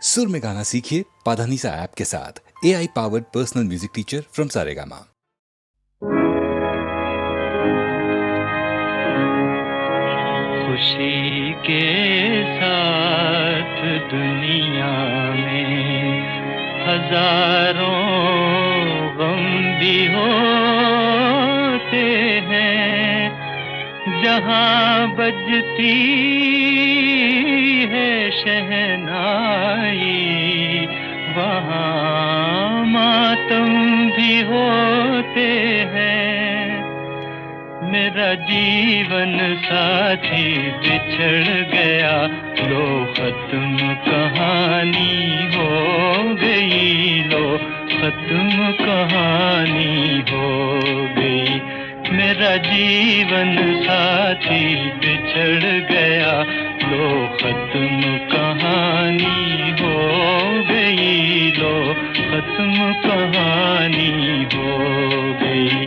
सुर में गाना सीखिए पाधानीसा ऐप के साथ। AI powered personal music teacher from Saregama. खुशी के साथ दुनिया में हजारों गम भी होते हैं। जहाँ बजती है शहनाई वहाँ मातम भी होते हैं। मेरा जीवन साथी बिछड़ गया, लो खत्म कहानी हो गई, लो खत्म कहानी हो गई। मेरा जीवन साथी बिछड़ गया, लो खत्म कहानी हो गई, लो खत्म कहानी हो गई।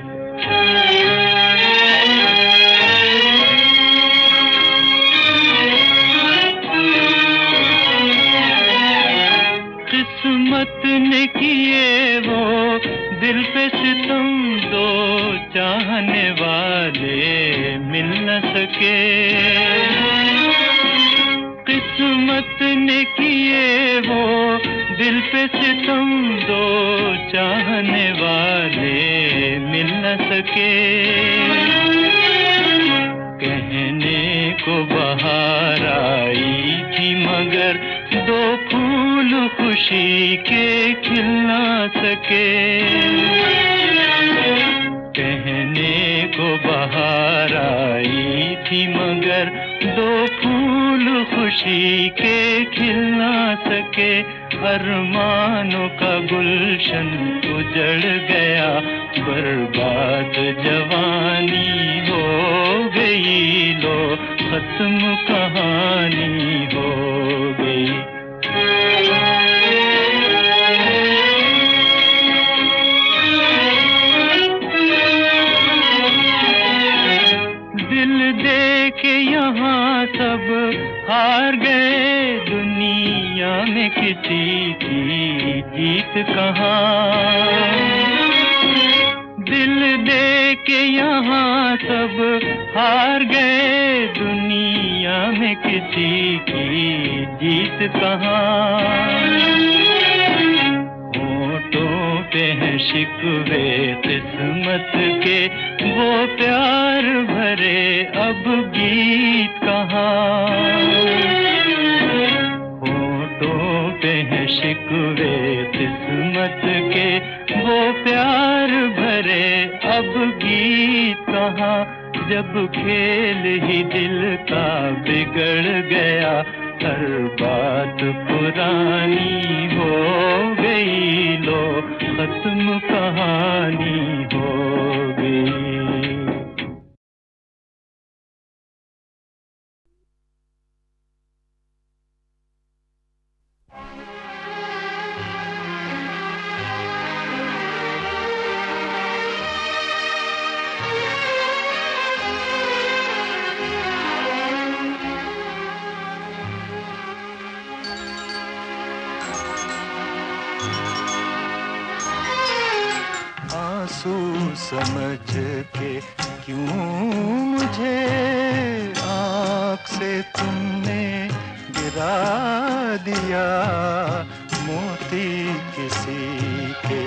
किस्मत ने किए वो दिल पे सितम, दो चाहने वाले मिल न सके। किस्मत ने किए वो दिल पे सितम, दो चाहने वाले मिल न सके। कहने को बाहर आई थी मगर दो फूल खुशी के खिल ना सके। कहने को बाहर आई थी मगर दो फूल खुशी के खिल ना सके। अरमानों का गुलशन उजड़ गया, बर्बाद जवानी हो गई, लो खत्म कहानी हो गई। दिल दे के यहाँ सब हार गए, दुनिया में किसी की जीत कहाँ। दिल दे के यहाँ सब हार गए, दुनिया में किसी की जीत कहाँ। होठों पे हैं शिकवे किस्मत के, वो प्यार भरे अब गीत कहाँ। होठों पे हैं शिकवे किस्मत के, वो प्यार भरे अब गीत कहाँ। जब खेल ही दिल का बिगड़ गया, हर बात पुरानी हो गई, लो खत्म कहानी हो गई। आंसू समझ के क्यों मुझे आँख से तुमने गिरा दिया। मोती किसी के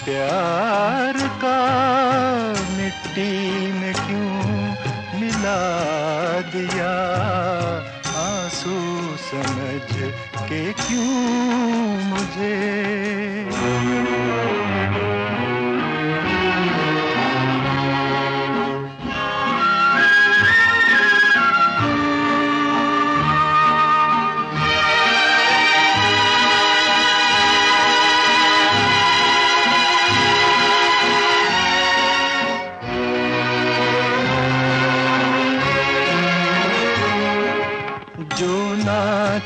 प्यार का मिट्टी में क्यों मिला दिया। आंसू समझ के क्यों मुझे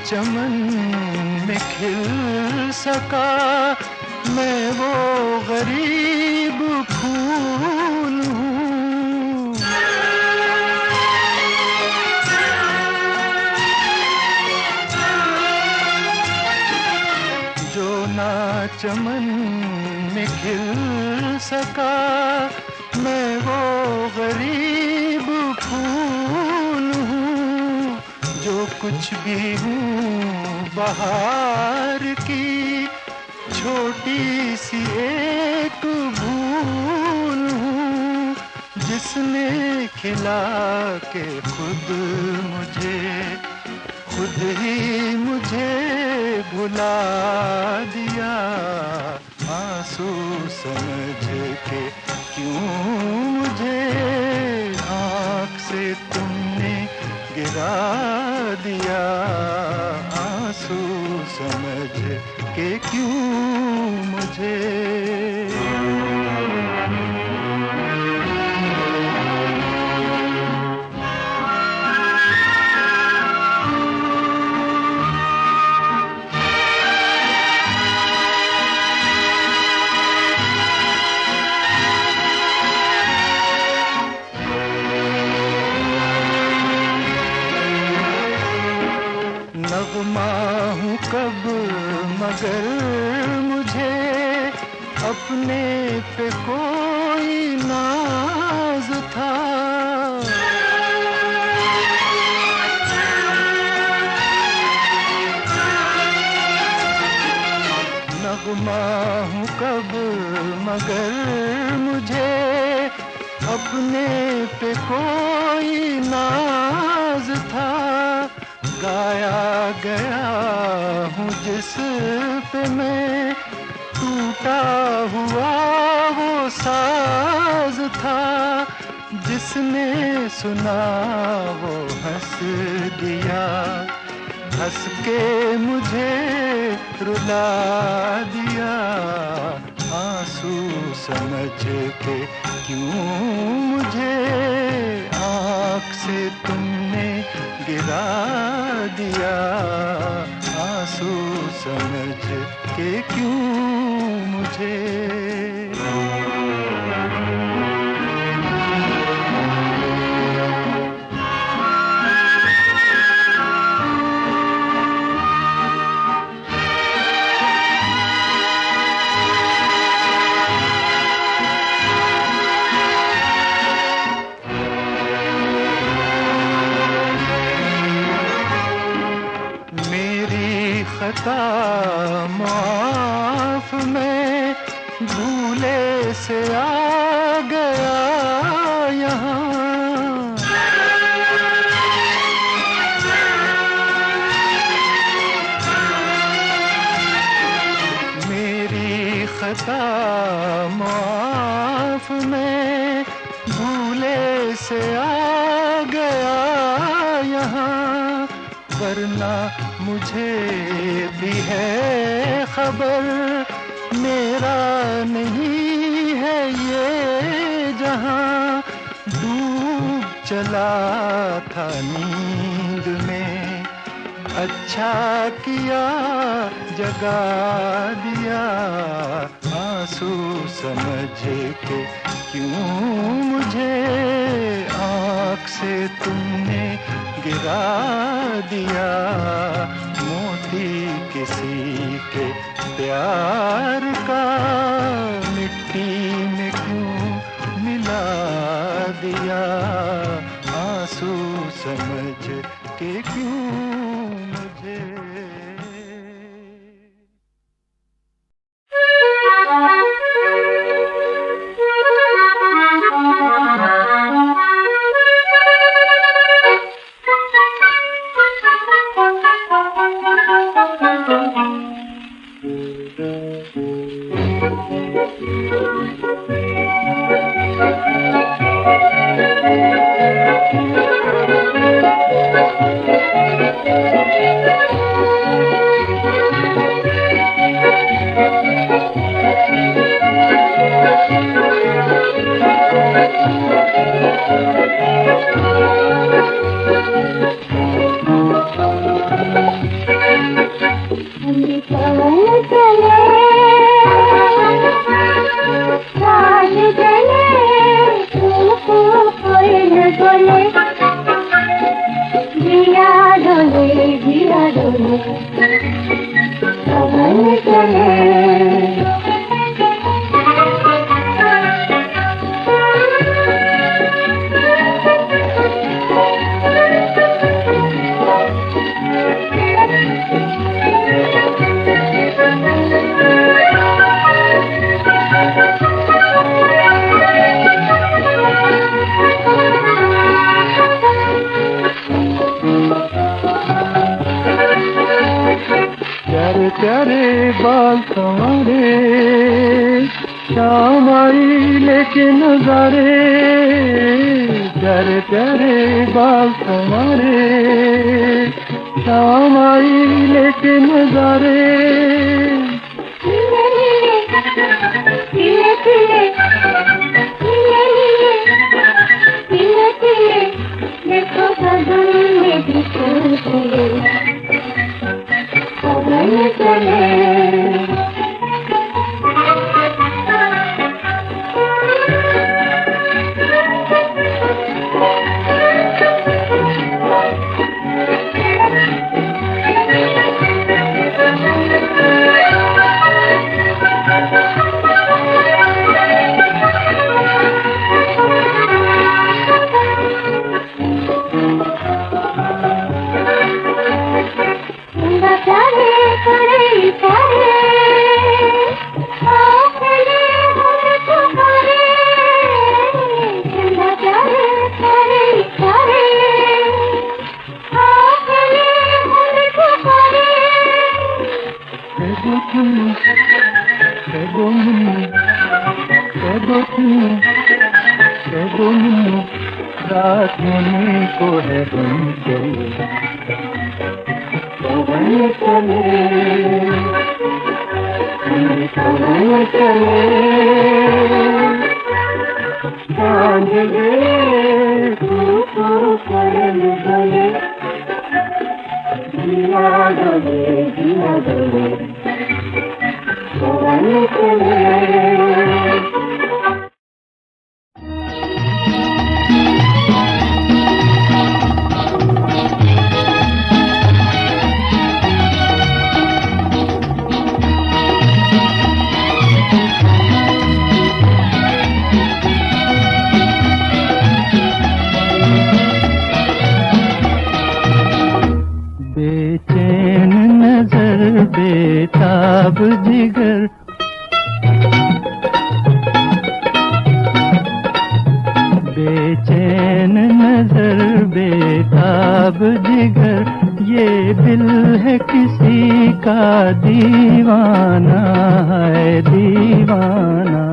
चमन में खिल सका, मैं वो गरीब फूल हूँ। वरना चमन में खिल सका मैं वो गरीब फूल हूँ जो कुछ भी हूँ बहार की छोटी सी एक भूल हूँ जिसने खिला के खुद ही मुझे भुला दिया आंसू समझ के क्यों मुझे आँख से तुमने गिरा दिया आंसू समझ के क्यों मुझे नगमा हूँ कब मगर मुझे अपने पे कोई नाज था नगमा हूँ कब मगर मुझे अपने पे कोई नाज था गाया गया हूँ जिस पे मैं टूटा हुआ वो साज था जिसने सुना वो हंस दिया हंस के मुझे रुला दिया आंसू समझ के क्यों मुझे आँख से तुमने गिरा दिया आंसू समझ के क्यों मुझे खता माफ मैं भूले से आ गया यहाँ मेरी खता माफ मैं भूले से आ गया यहाँ वरना मुझे भी है खबर मेरा नहीं है ये जहां डूब चला था नींद में अच्छा किया जगा दिया आंसू समझ के क्यों मुझे आँख से तुमने गिरा दिया मोती किसी के प्यार का मिट्टी में क्यों मिला दिया आंसू समझ के क्यों मुझे चले प्यारे प्यारे बाल तुम्हारे, शाम आई लेके नजारे, प्यारे प्यारे बाल तुम्हारे, शाम आई लेके नजारे। देखो बदल में भी चले रात होने को है हम चले चले चले सांझ गे तू करन गले दिया गले चले। बेचैन नजर बेताब जिगर, बेचैन नजर बेताब जिगर, ये दिल है किसी का दीवाना है दीवाना।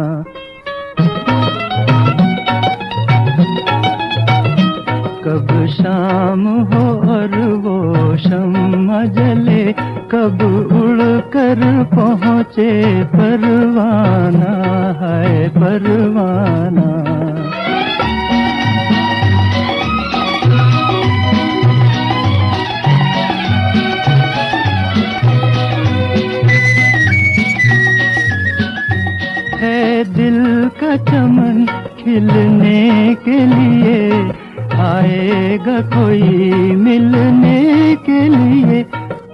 कब शाम हो और वो शम्मा जले, कब उड़ कर पहुँचे परवाना है परवाना। है दिल का चमन खिलने के लिए, आएगा कोई मिलने के लिए।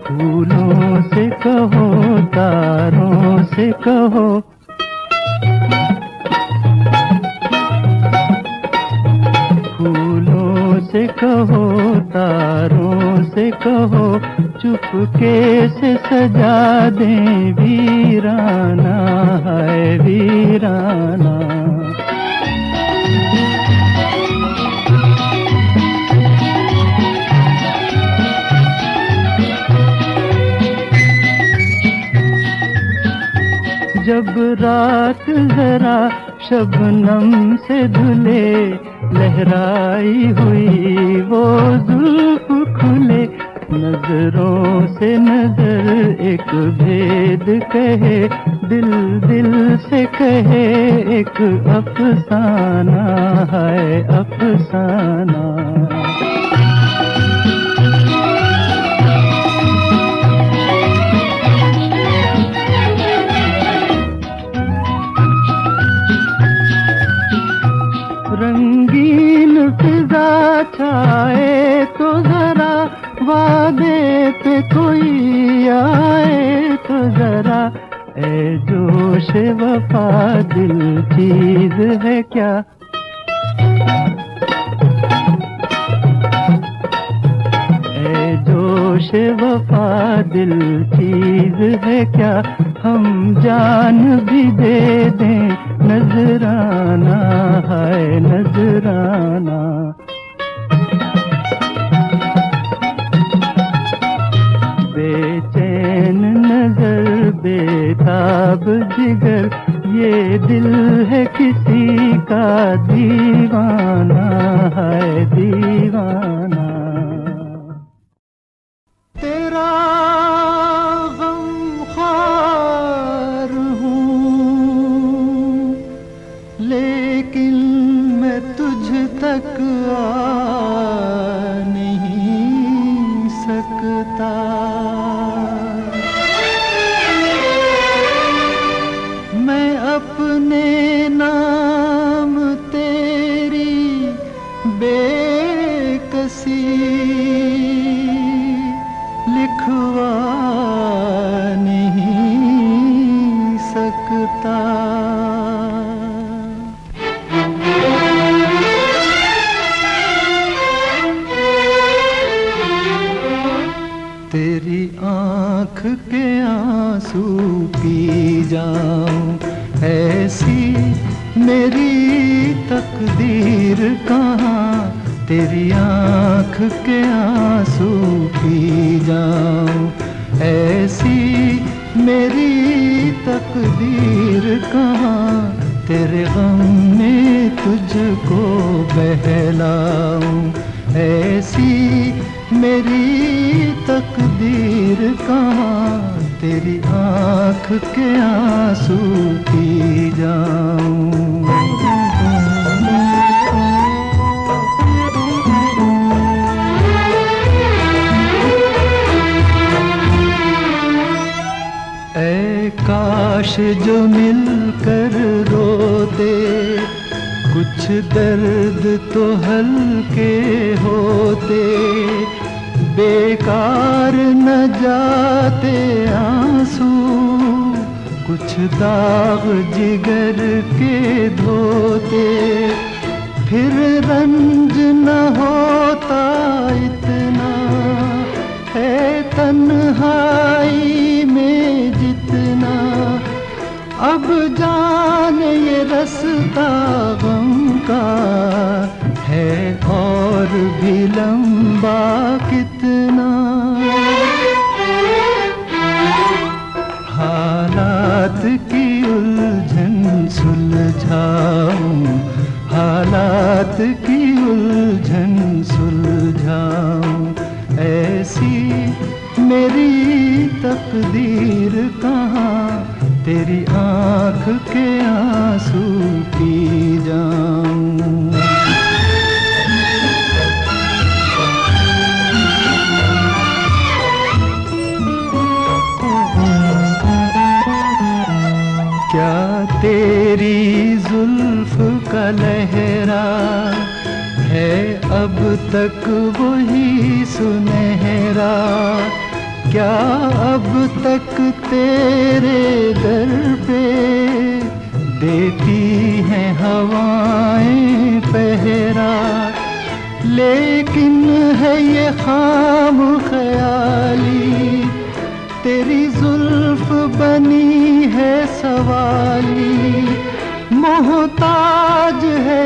फूलों से कहो तारों से कहो, फूलों से कहो तारों से कहो, चुपके से सजा दें वीराना है वीराना। जब रात जरा शबनम से धुले, लहराई हुई वो जुल्फ खुले, नजरों से नजर एक भेद कहे, दिल दिल से कहे एक अफसाना है अफसाना। रंगीन फिजा छाए तो जरा, वादे पे कोई आए तो जरा, ए जोश वफा दिल चीज है क्या। ए जोश वफा दिल चीज है क्या, हम जान भी दे दें नजराना है नजराना। बेचैन बेताब जिगर, ये दिल है किसी का दीवाना है दीवाना। तेरा गमख्वार हूँ लेकिन मैं तुझ तक आ नहीं सकता। मैं अपने नाम तेरी बेकसी लिखवा नहीं सकता। तेरी आँख के आंसू पी जाऊं, ऐसी मेरी तकदीर कहाँ। तेरी आँख के आंसू पी जाऊं, ऐसी मेरी तकदीर कहाँ। तेरे गम में तुझको बहलाऊं, ऐसी मेरी तकदीर कहाँ। तेरी आँख के आंसू पी जाऊं। ऐ काश जो मिलकर रोते, कुछ दर्द तो हल्के होते। बेकार न जाते आंसू, कुछ दाग जिगर के धोते। फिर रंज न होता इतना, है तन्हाई में जितना। अब जान ये रास्ता गम का है और भी लंबा कितना। हालात की उलझन सुलझाऊं, हालात की उलझन सुलझाऊं। ऐसी मेरी तकदीर कहाँ, तेरी आँख के आंसू पी जाऊं। क्या तेरी जुल्फ का लहरा है अब तक वही सुनहरा। क्या अब तक तेरे दर पे देती हैं हवाएं पहरा। लेकिन है ये खाम ख्याली, तेरी जुल्फ बनी है सवाली। मोहताज है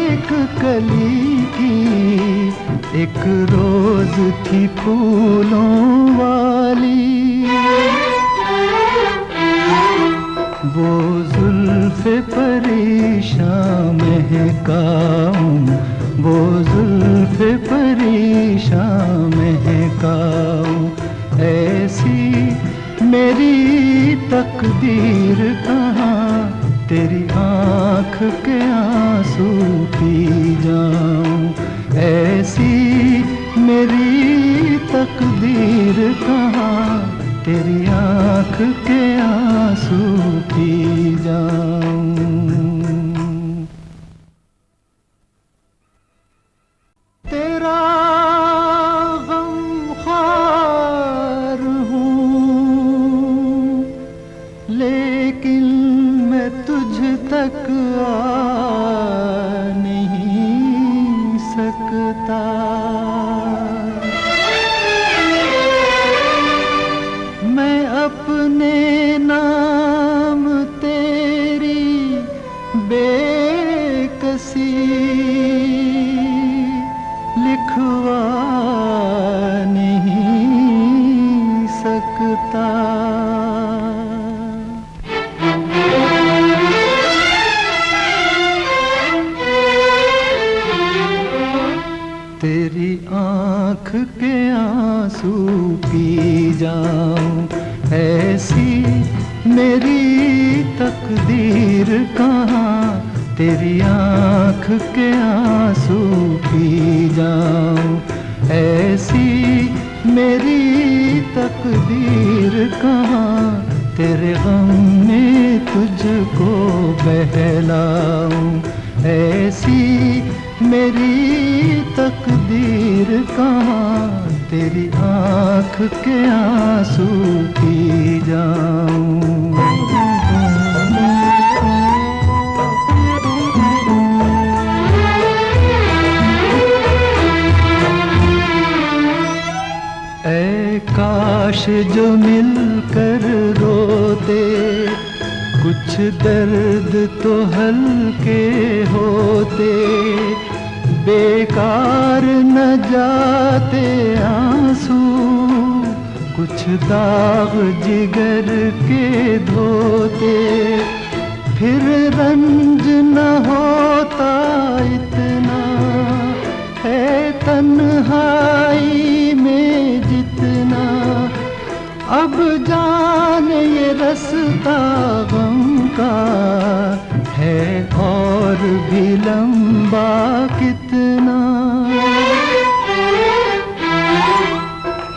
एक कली की, एक रोज थी फूलों वाली। वो जुल्फ़े परेशान महकाऊं, वो जुल्फ़े परेशान महकाऊं। ऐसी मेरी तकदीर कहाँ, तेरी आँख के आंसू पी जाऊं। ऐसी मेरी तकदीर कहाँ, तेरी आँख के आंसू पी जाऊं। तेरा गमख्वार हूँ लेकिन मैं तुझ तक आ नहीं सकता। मैं अपने नाम तेरी बेकसी लिखवा नहीं सकता। मेरी तकदीर कहाँ तेरी आँख के आंसू पी जाऊं। ऐसी मेरी तकदीर कहाँ तेरे गम में तुझको बहलाऊं। ऐसी मेरी तकदीर कहाँ तेरी आँख के आंसू पी जाऊं। ऐ काश जो मिलकर रोते, कुछ दर्द तो हल्के होते। बेकार न जाते आंसू, कुछ दाग जिगर के धोते। फिर रंज न होता इतना है तन्हाई में जितना। अब जान ये रास्ता गम का है और भी लंबा कितना।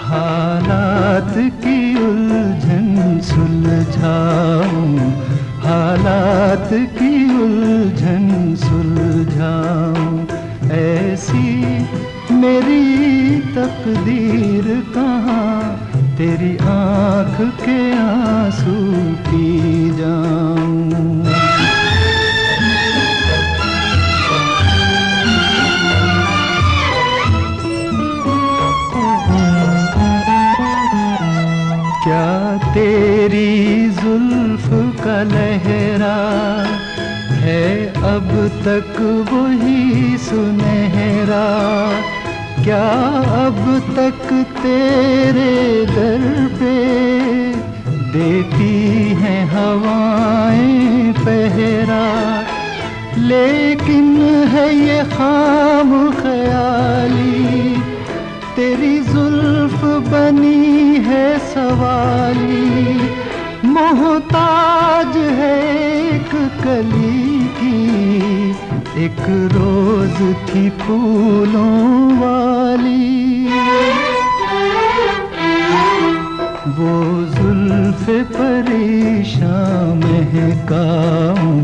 हालात की उलझन सुलझाऊं, हालात की उलझन सुलझाऊं। ऐसी मेरी तकदीर कहाँ तेरी आँख के आंसू पी जाऊं। क्या तेरी जुल्फ का लहरा है अब तक वही सुनहरा। क्या अब तक तेरे दर पे देती हैं हवाएं पहरा। लेकिन है ये खाम ख्याली, तेरी जुल्फ बनी है सवाली। मोहताज है एक कली की, एक रोज थी फूलों वाली। वो जुल्फ़े परेशान महकाऊं,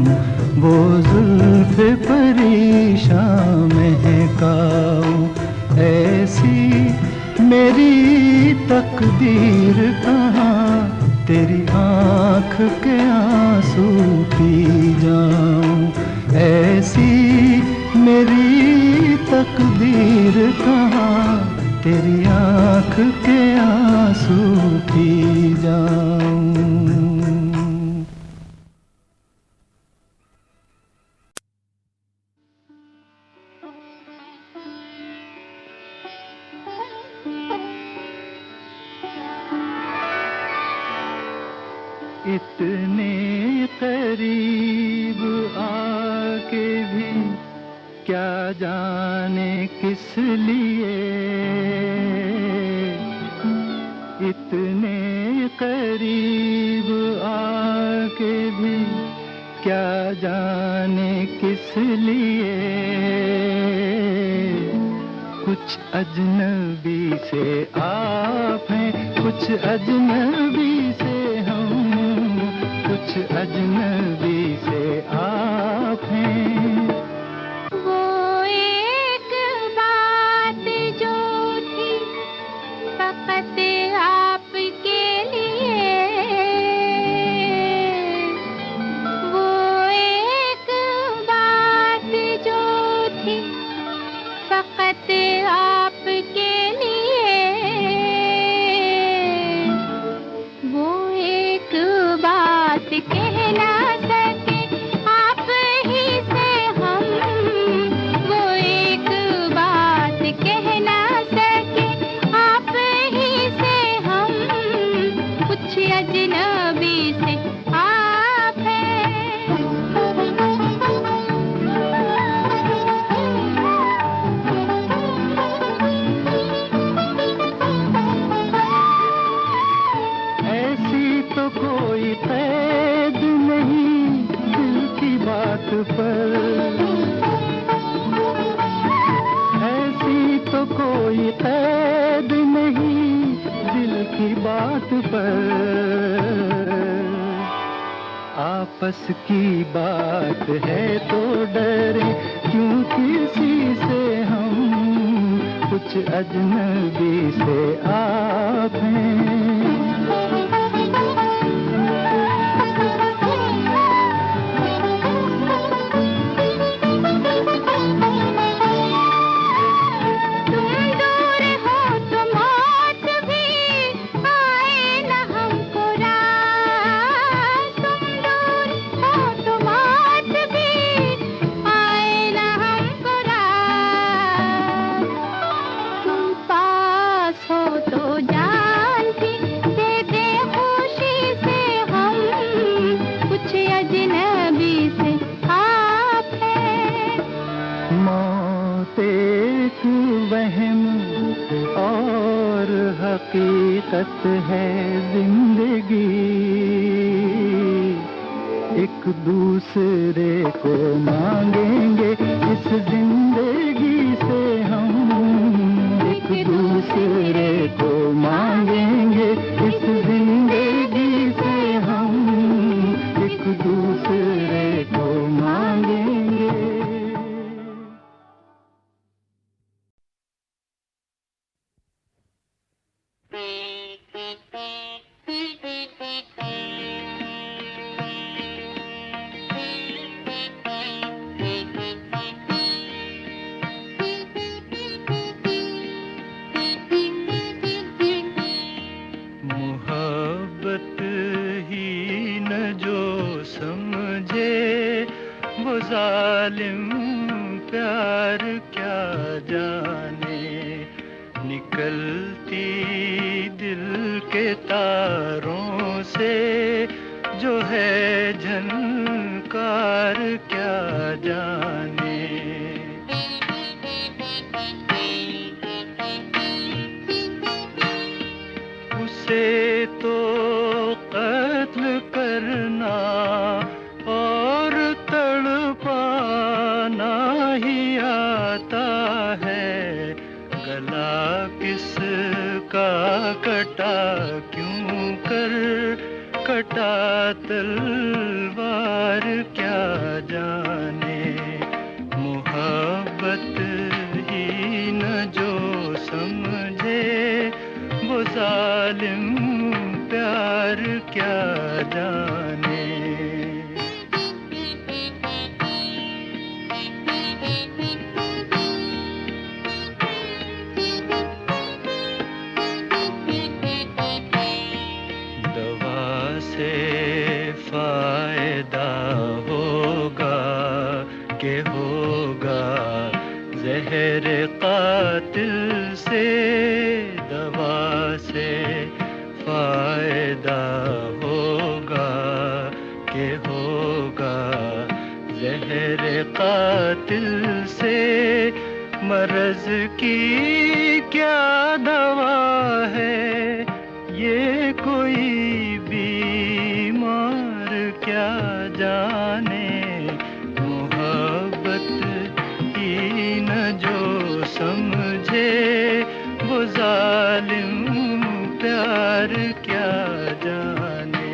वो जुल्फ़े परेशान महकाऊं। ऐसी मेरी तकदीर कहाँ तेरी आँख के आंसू पी जाऊं। ऐसी मेरी तकदीर कहाँ तेरी आँख के आंसू पी जाऊं। इतने करीब आके भी क्या जाने किस लिए। इतने करीब आके भी क्या जाने किस लिए। कुछ अजनबी से आप हैं, कुछ अजनबी से हम, कुछ अजनबी से आप हैं। वो एक बात जो थी फकत आपके लिए। वो एक बात जो थी फकत आपके लिए। वो एक बात कह ना सके आप ही से हम। वो एक बात कह ना सके आप ही से हम। कुछ अजनबी से आप हैं। ऐसी तो कोई कोई कैद नहीं दिल की बात पर, ऐसी तो कोई कैद नहीं दिल की बात पर। आपस की बात है तो डरे क्यों किसी से हम, कुछ अजनबी से आप हैं। हकीकत है जिंदगी, एक दूसरे को मांगेंगे इस जिंदगी से हम, एक दूसरे को मांगेंगे इस जिंदगी से हम, एक दूसरे को मांगेंगे। जालिम प्यार क्या जाने, निकलती दिल के तारों से जो है झनकार क्या जाने। उसे तो कत्ल करना और तड़पाना ही आता है, गला किसका कटा क्यों कर कटा तलवार क्या जाने। मोहब्बत ही न जो समझे वो जालिम प्यार क्या जाने। फायदा होगा के होगा जहर कातिल से, दवा से फायदा होगा के होगा जहर कातिल से। मर्ज की क्या दवा है ये कोई क्या जाने। मोहब्बत ही न जो समझे वो जालिम प्यार क्या जाने।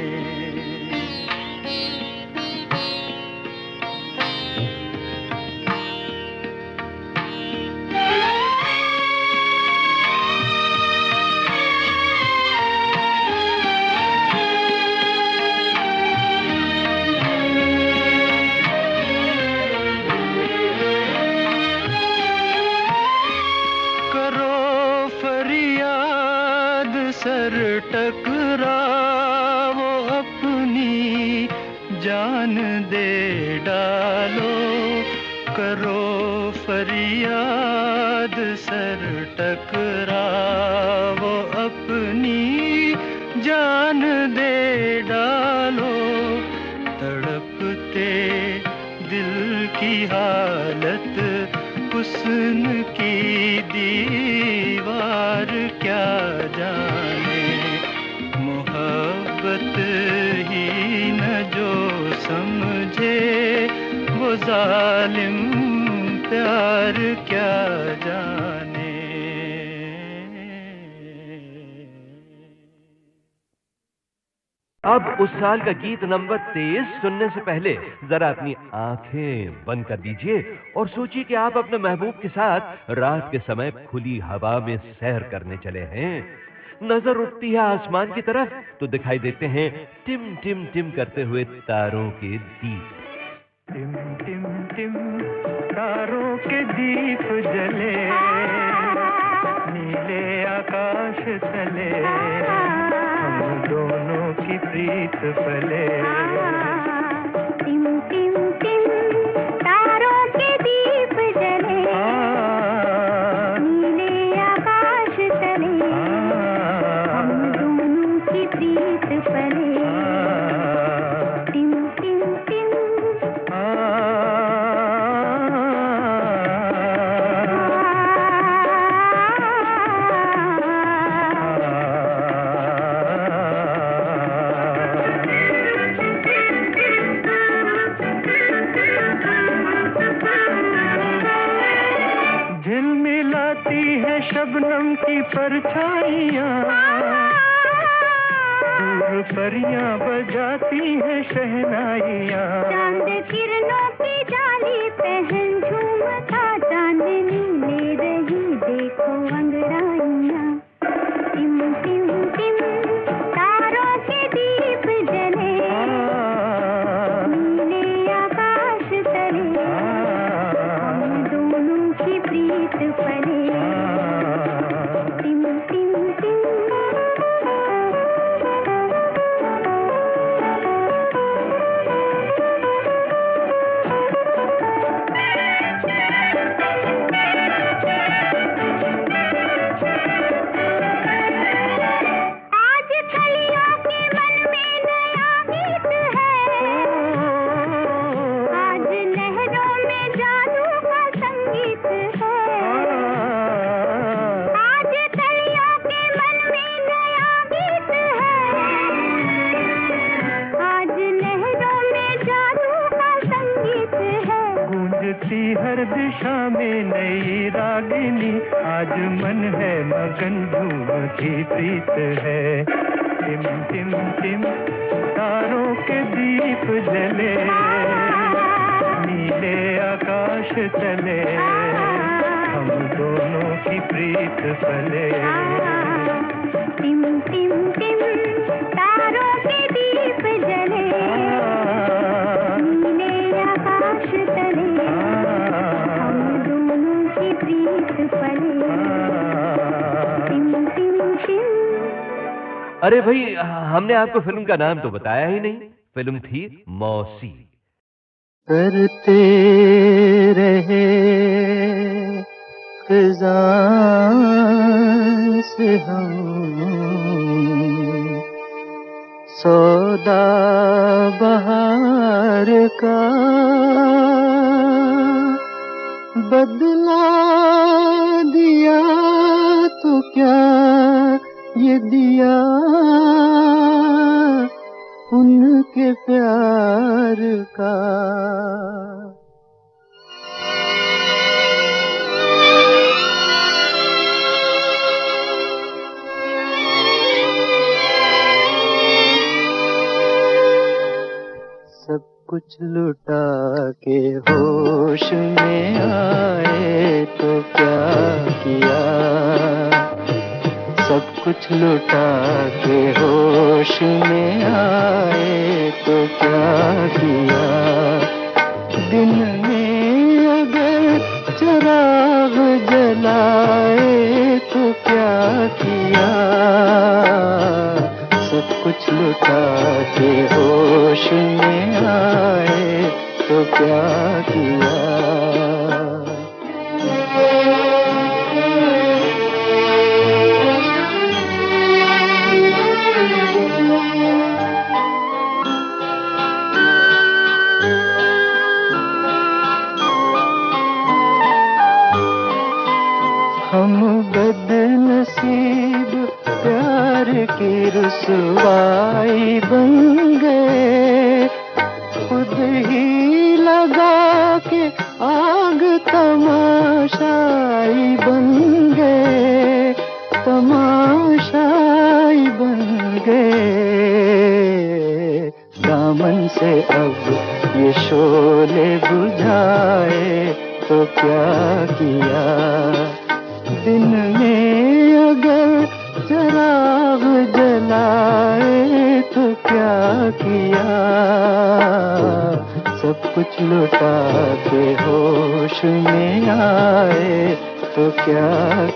सर टकराओ अपनी जान दे डालो, करो फरियाद सर टकराओ अपनी जान दे डालो। तड़पते दिल की हालत हुस्न की दीवार क्या जाने। मोहब्बत ही जालिम प्यार क्या जाने। अब उस साल का गीत नंबर 23 सुनने से पहले जरा अपनी आंखें बंद कर दीजिए और सोचिए कि आप अपने महबूब के साथ रात के समय खुली हवा में सैर करने चले हैं। नजर उठती है आसमान की तरफ तो दिखाई देते हैं टिम टिम टिम करते हुए तारों के दीप। टिम टिम टिम तारों के दीप जले, नीले आकाश तले, हम दोनों की प्रीत पले। टिम टिम टिम तारों के दीप जले, नीले आकाश तले, हम दोनों की प्रीत पले। टिम टिम टिम झिलमिलाती है शबनम की परछाइयाँ, दूर परियां बजाती है शहनाइयाँ। चांद किरणों की जाली पहन झूमता चांदनी ले रही देखो अंगड़ाइयाँ। टिम टिम टिम तारों के दीप जले, नीले आकाश तले, हम दोनों की प्रीत पले। टिम टिम टिम आज कलियों के मन में नया गीत है, आज लहरों में जादू का संगीत है। आज कलियों के मन में नया गीत है, आज लहरों में जादू का संगीत है। गूंजती हर दिशा में नई रागिनी, आज मन है मगन झूमती प्रीत है। टिम टिम टिम तारों के दीप जले, नीले आकाश तले, हम दोनों की प्रीत पले। टिम टिम टिम तारों के दीप जले, नीले आकाश तले, हम दोनों की प्रीत पले। टिम टिम टिम अरे भाई, हमने आपको फिल्म का नाम तो बताया ही नहीं। फिल्म थी मौसी। करते रहे खिज़ां से हम सौदा बहार का, बदला दिया तो क्या ये दिया उनके प्यार का। सब कुछ लुटा के होश में आए तो क्या किया, सब कुछ लुटा के होश में आए तो क्या किया। दिन में अगर चिराग जलाए तो क्या किया, सब कुछ लुटा के होश में आए तो क्या किया। हम बदनसीब प्यार की रुसवाई बन गए, खुद ही लगा दामन से अब ये शोले बुझाए तो क्या किया। दिन में अगर चराग जलाए तो क्या किया। सब कुछ लुटा के होश में आए तो क्या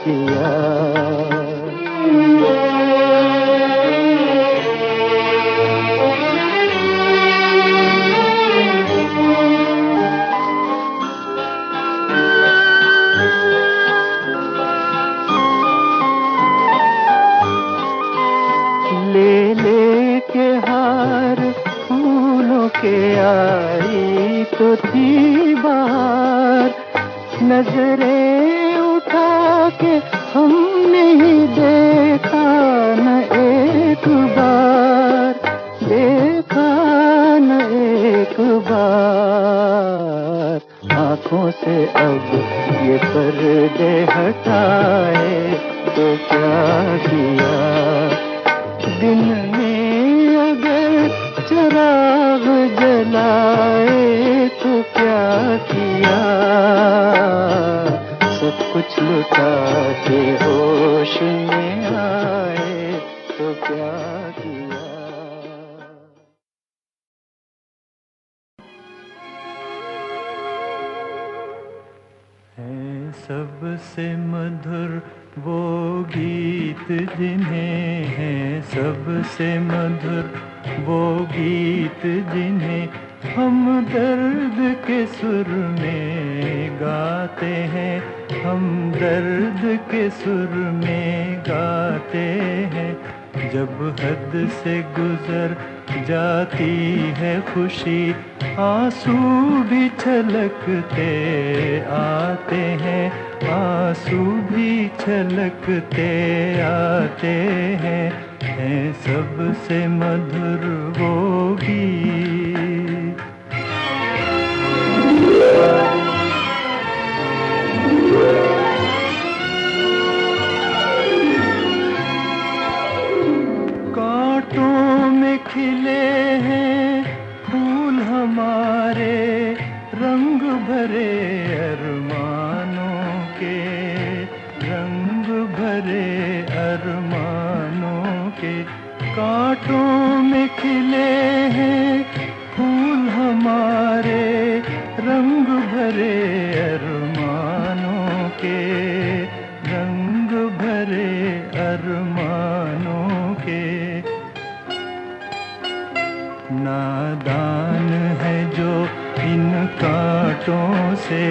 किया। ले ले के हार फूलों के आई तो थी बाहर। नजरें उठा के हमने ही देखा न एक बार, देखा न एक बार। आँखों से अब ये पर्दे हटाए तो क्या किया। दिन में अगर चराग जलाए तो क्या किया। सब कुछ लुटा के होश में आए तो क्या किया। है सबसे मधुर वो गीत जिन्हें, हैं सबसे मधुर वो गीत जिन्हें हम दर्द के सुर में गाते हैं, हम दर्द के सुर में गाते हैं। जब हद से गुजर जाती है खुशी, आंसू भी छलकते आते हैं, आंसू भी छलकते आते हैं। हैं सबसे मधुर वो गीत। कांटों में खिले हैं फूल हमारे, रंग भरे अरमानों के, रंग भरे अरमानों के। कांटों में खिले हैं फूल हमारे, रंग भरे अरमानों के, रंग भरे अरमानों के। नादान है जो इन कांटों से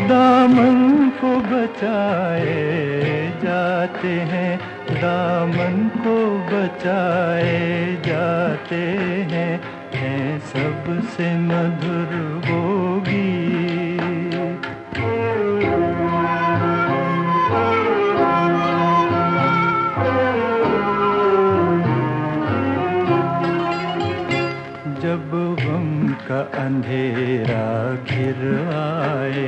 दामन को बचाए जाते हैं, दामन को बचाए जाते हैं। हैं सबसे मधुर वो गीत। जब गम का अंधेरा घिर आए,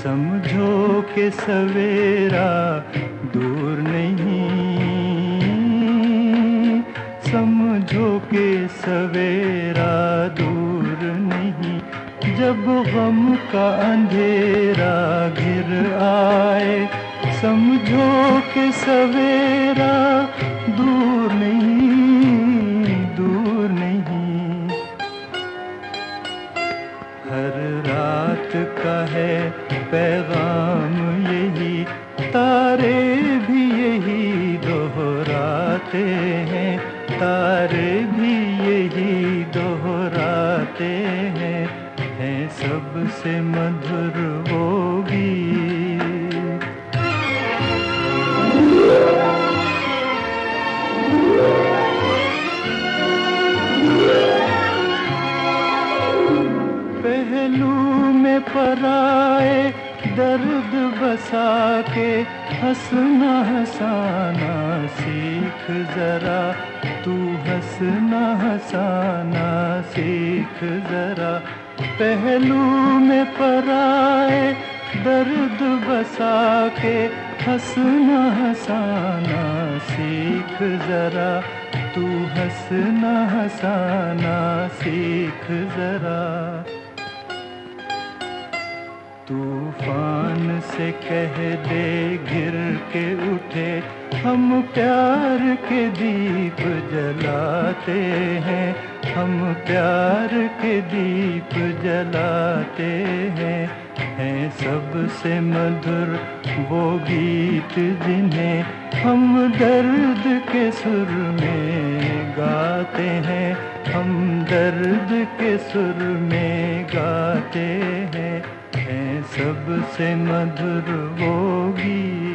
समझो कि सवेरा दूर नहीं, समझो कि सवेरा दूर नहीं। जब गम का अंधेरा घिर आए, समझो कि सवेरा दूर नहीं, दूर नहीं। हर रात का है पैगाम यही, तारे भी यही दोहराते हैं, तारे भी यही दोहराते हैं। हैं सबसे मधुर वो गीत। पहलू में पराए दर्द बसा के, हंसना हंसाना सीख जरा, तू हंसना हंसाना सीख जरा। पहलू में पराए दर्द बसा के, हंसना हंसाना सीख जरा, तू हंसना हंसाना सीख जरा। तूफान से कह दे गिर के उठे, हम प्यार के दीप जलाते हैं, हम प्यार के दीप जलाते हैं। हैं सबसे मधुर वो गीत जिन्हें हम दर्द के सुर में गाते हैं, हम दर्द के सुर में गाते हैं। हैं सबसे मधुर वो गीत